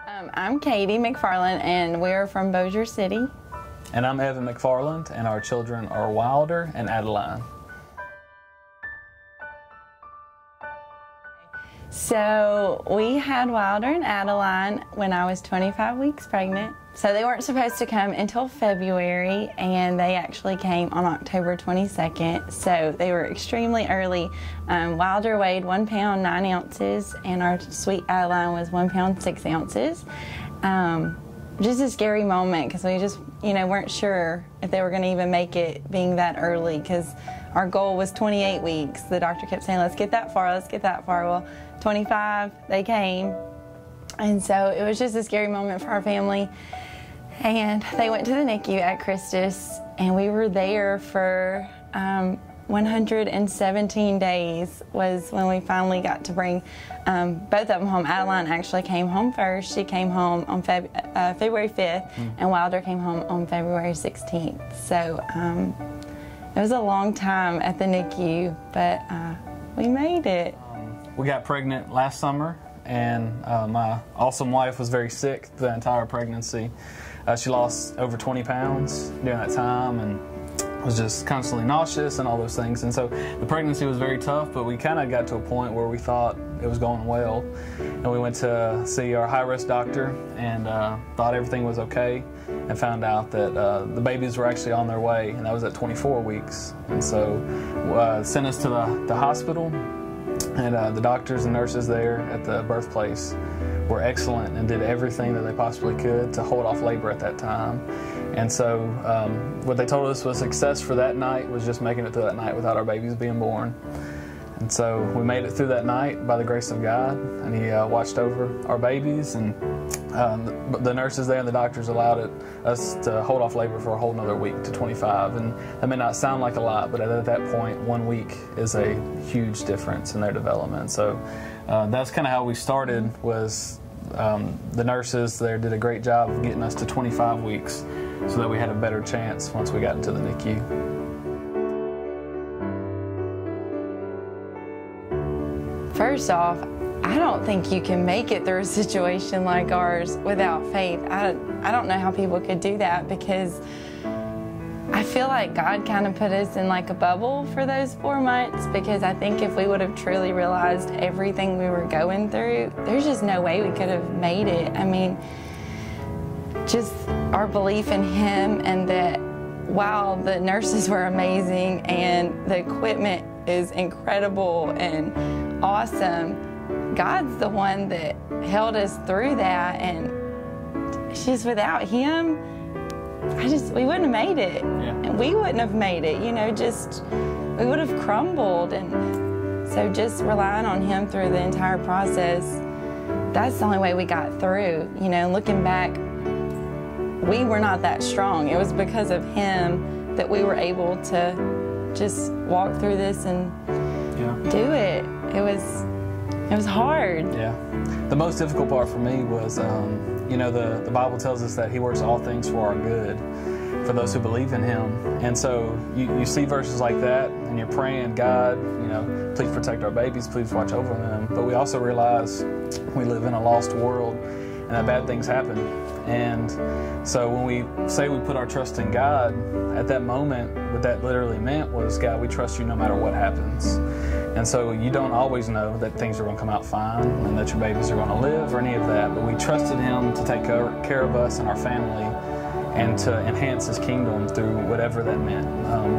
I'm Kaiti McFarland, and we're from Bossier City. And I'm Evan McFarland, and our children are Wilder and Adeline. So we had Wilder and Adeline when I was 25 weeks pregnant. So they weren't supposed to come until February, and they actually came on October 22nd. So they were extremely early. Wilder weighed 1 pound 9 ounces, and our sweet Adeline was 1 pound 6 ounces. Just a scary moment because we just, weren't sure if they were going to even make it being that early, because our goal was 28 weeks. The doctor kept saying, let's get that far, let's get that far. Well, 25, they came. And so it was just a scary moment for our family. And they went to the NICU at Christus, and we were there for 117 days was when we finally got to bring both of them home. Adeline actually came home first. She came home on February 5th, and Wilder came home on February 16th. So it was a long time at the NICU, but we made it. We got pregnant last summer, and my awesome wife was very sick the entire pregnancy. She lost over 20 pounds during that time and was just constantly nauseous and all those things. And so the pregnancy was very tough, but we kind of got to a point where we thought it was going well. And we went to see our high-risk doctor and thought everything was okay, and found out that the babies were actually on their way, and that was at 24 weeks. And so sent us to the hospital, and the doctors and nurses there at the birthplace were excellent and did everything that they possibly could to hold off labor at that time. And so what they told us was success for that night was just making it through that night without our babies being born. And so we made it through that night by the grace of God, and He watched over our babies, and the nurses there and the doctors allowed us to hold off labor for a whole another week to 25. And that may not sound like a lot, but at that point, 1 week is a huge difference in their development. So that's kind of how we started. Was the nurses there did a great job of getting us to 25 weeks so that we had a better chance once we got into the NICU. First off, I don't think you can make it through a situation like ours without faith. I don't know how people could do that, because I feel like God kind of put us in like a bubble for those 4 months, because I think if we would have truly realized everything we were going through, there's just no way we could have made it. I mean, just our belief in Him, and that while the nurses were amazing and the equipment is incredible and awesome, God's the one that held us through that, and it's just without Him, we wouldn't have made it. Yeah. And we wouldn't have made it, we would have crumbled. And so just relying on Him through the entire process, that's the only way we got through. Looking back, we were not that strong. It was because of Him that we were able to just walk through this and do it. It was hard. Yeah. The most difficult part for me was, the Bible tells us that He works all things for our good, for those who believe in Him. And so you see verses like that, and you're praying, God, please protect our babies, please watch over them. But we also realize we live in a lost world, and that bad things happen. And so when we say we put our trust in God, at that moment, what that literally meant was, God, we trust You no matter what happens. And so you don't always know that things are going to come out fine and that your babies are going to live or any of that, but we trusted Him to take care of us and our family and to enhance His kingdom through whatever that meant,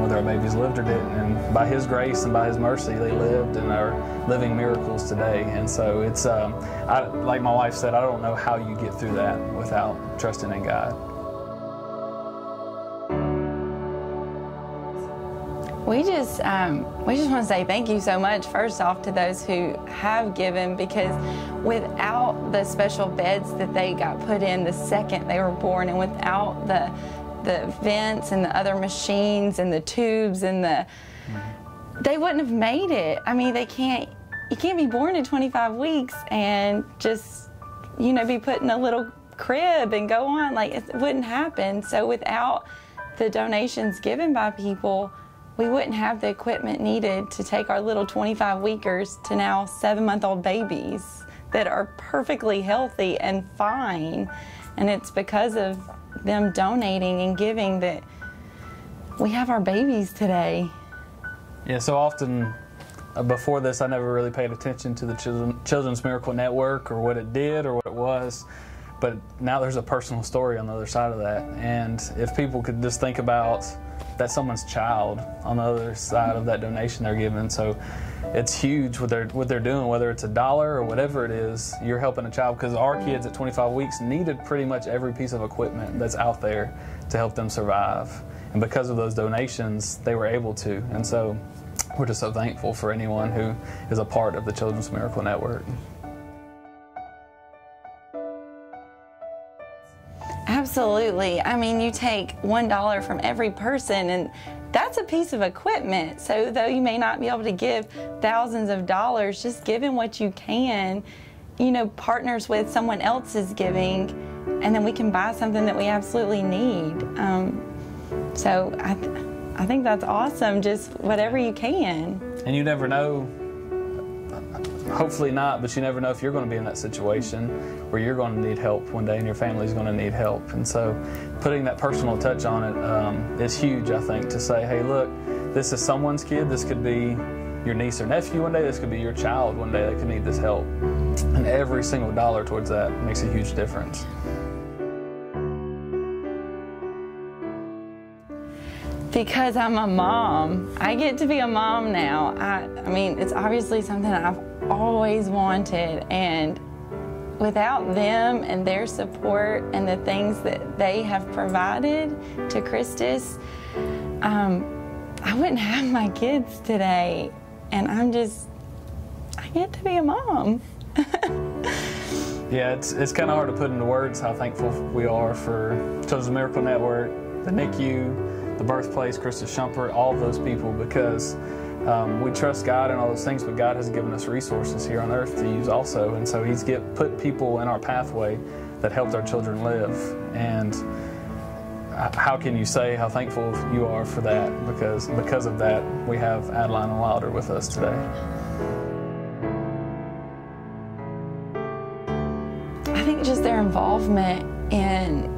whether our babies lived or didn't. And by His grace and by His mercy, they lived and are living miracles today. And so it's, like my wife said, I don't know how you get through that without trusting in God. We just want to say thank you so much, first off, to those who have given, because without the special beds that they got put in the second they were born, and without the vents and the other machines and the tubes and they wouldn't have made it. I mean, you can't be born at 25 weeks and just, be put in a little crib and go on. Like, it wouldn't happen. So without the donations given by people, we wouldn't have the equipment needed to take our little 25-weekers to now 7-month-old babies that are perfectly healthy and fine. And it's because of them donating and giving that we have our babies today. Yeah, so often before this, I never really paid attention to the Children's Miracle Network or what it did or what it was. But now there's a personal story on the other side of that. And if people could just think about that someone's child on the other side of that donation they're giving. So it's huge what they're doing, whether it's $1 or whatever it is, you're helping a child, because our kids at 25 weeks needed pretty much every piece of equipment that's out there to help them survive. And because of those donations, they were able to. And so we're just so thankful for anyone who is a part of the Children's Miracle Network. Absolutely. I mean, you take $1 from every person, and that's a piece of equipment. So though you may not be able to give thousands of dollars, just giving what you can, you know, partners with someone else's giving, and then we can buy something that we absolutely need. So I think that's awesome, just whatever you can. And you never know, hopefully not, but you never know if you're going to be in that situation where you're going to need help one day and your family's going to need help. And so putting that personal touch on it is huge, I think, to say, hey, look, this is someone's kid. This could be your niece or nephew one day. This could be your child one day that could need this help. And every single dollar towards that makes a huge difference. Because I'm a mom. I get to be a mom now. I mean, it's obviously something I've always wanted, and without them and their support and the things that they have provided to Christus, I wouldn't have my kids today. And I get to be a mom. Yeah, it's kind of hard to put into words how thankful we are for Children's Miracle Network, the NICU, the birthplace, Christus Shumpert, all of those people, because we trust God and all those things, but God has given us resources here on earth to use also. And so He's put people in our pathway that helped our children live. And how can you say how thankful you are for that? Because of that, we have Adeline and Wilder with us today. I think just their involvement in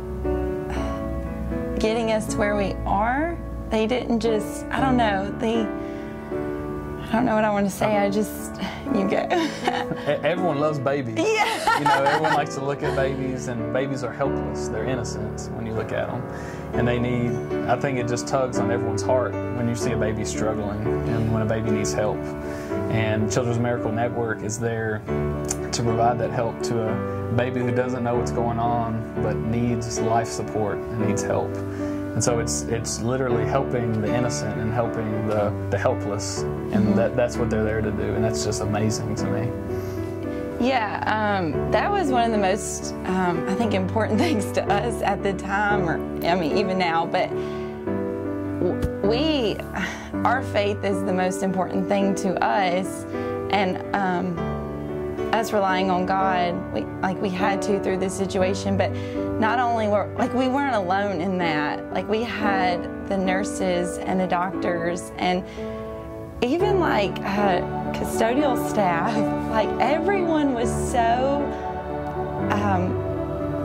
getting us to where we are, they didn't just, I don't know what I want to say, you go. Everyone loves babies. Yeah. You know, everyone likes to look at babies, and babies are helpless. They're innocent when you look at them. And I think it just tugs on everyone's heart when you see a baby struggling and when a baby needs help. And Children's Miracle Network is there to provide that help to a baby who doesn't know what's going on but needs life support and needs help. And so it's literally helping the innocent and helping the helpless, and that's what they're there to do, and that's just amazing to me. Yeah, that was one of the most, I think, important things to us at the time, or I mean even now, but our faith is the most important thing to us, and us relying on God, we had to through this situation, but not only we weren't alone in that. Like, we had the nurses and the doctors and even custodial staff. Like, everyone was so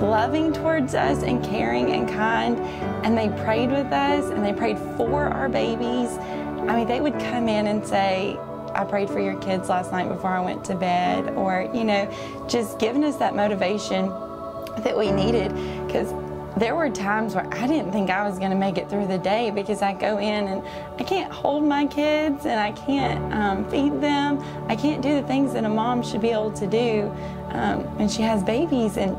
loving towards us and caring and kind, and they prayed with us and they prayed for our babies. I mean, they would come in and say, I prayed for your kids last night before I went to bed, or, you know, just giving us that motivation that we needed, because there were times where I didn't think I was going to make it through the day, because I go in and I can't hold my kids and I can't feed them. I can't do the things that a mom should be able to do when she has babies, and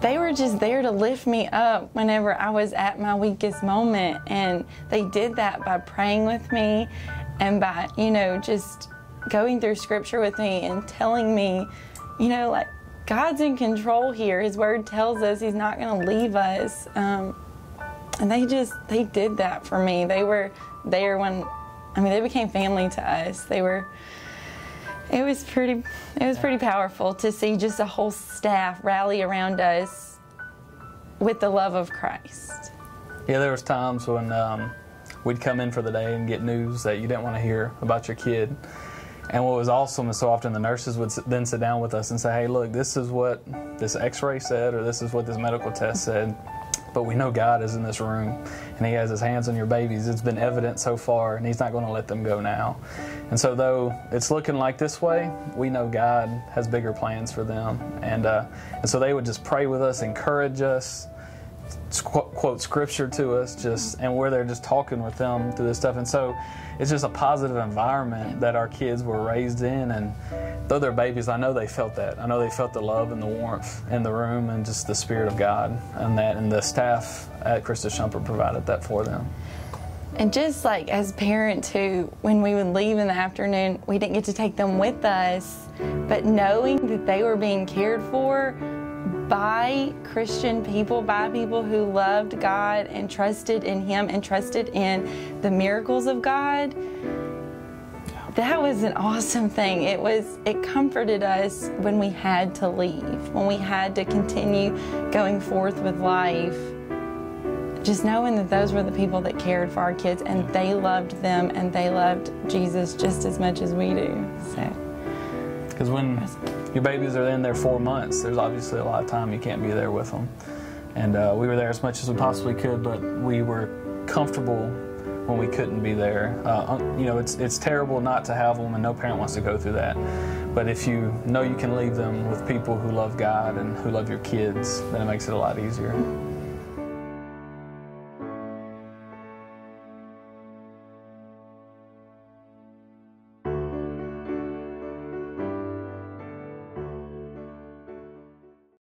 they were just there to lift me up whenever I was at my weakest moment, and they did that by praying with me and by, you know, just going through scripture with me and telling me, you know, like, God's in control here. His word tells us He's not going to leave us. And they did that for me. They were there they became family to us. It was pretty powerful to see just a whole staff rally around us with the love of Christ. Yeah, there was times when we'd come in for the day and get news that you didn't want to hear about your kid. And what was awesome is so often the nurses would then sit down with us and say, hey, look, this is what this x-ray said, or this is what this medical test said, but we know God is in this room, and he has his hands on your babies. It's been evident so far, and he's not going to let them go now. And so though it's looking like this way, we know God has bigger plans for them. And so they would just pray with us, encourage us, quote scripture to us, and we're there just talking with them through this stuff. And so it's just a positive environment that our kids were raised in, and though they're babies, I know they felt that. I know they felt the love and the warmth in the room, and just the Spirit of God, and the staff at Christus Shumpert provided that for them. And just like as parents who, when we would leave in the afternoon, we didn't get to take them with us, but knowing that they were being cared for by Christian people, by people who loved God and trusted in him and trusted in the miracles of God, that was an awesome thing. It comforted us when we had to leave, when we had to continue going forth with life. Just knowing that those were the people that cared for our kids, and they loved them, and they loved Jesus just as much as we do. Because when your babies are in there 4 months, there's obviously a lot of time you can't be there with them. And we were there as much as we possibly could, but we were comfortable when we couldn't be there. You know, it's terrible not to have them, and no parent wants to go through that. But if you know you can leave them with people who love God and who love your kids, then it makes it a lot easier.